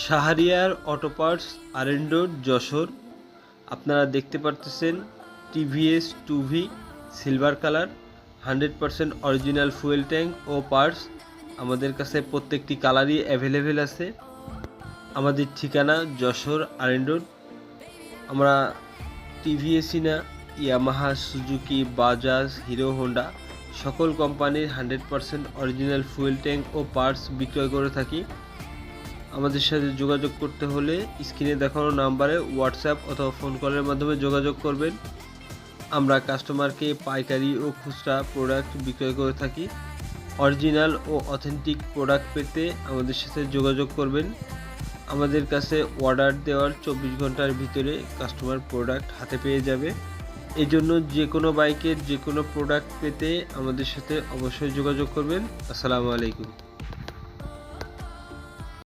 Shahriar auto parts R N. Road, Jessore. আপনারা দেখতে পারতেছেন TVS 2V silver colour 100% original fuel tank ও পার্টস। আমাদের কাছে প্রত্যেকটি কালারই অ্যাভেলেবেল আছে। আমাদের ঠিকানা যশোর আর.এন. রোড। আমরা টিভিএসই না, Yamaha, Suzuki, Bajaj, hero Honda সকল কোম্পানির 100% অরিজিনাল ফুয়েল ট্যাঙ্ক ও পার্টস বিক্রয় করে থাকি। আমাদের সাথে যোগাযোগ করতে হলে স্ক্রিনে দেখানো নাম্বারে হোয়াটসঅ্যাপ অথবা ফোন কলের মাধ্যমে যোগাযোগ করবেন। আমরা কাস্টমারকে পাইকারি ও খুচরা প্রোডাক্ট বিক্রয় করে থাকি। অরিজিনাল ও অথেন্টিক প্রোডাক্ট পেতে আমাদের সাথে যোগাযোগ করবেন। আমাদের কাছে অর্ডার দেওয়ার 24 ঘন্টার ভিতরে কাস্টমার প্রোডাক্ট হাতে পেয়ে যাবে। এই জন্য যে কোনো বাইকের যে কোনো প্রোডাক্ট পেতে আমাদের সাথে অবশ্যই যোগাযোগ করবেন। আসসালামু আলাইকুম।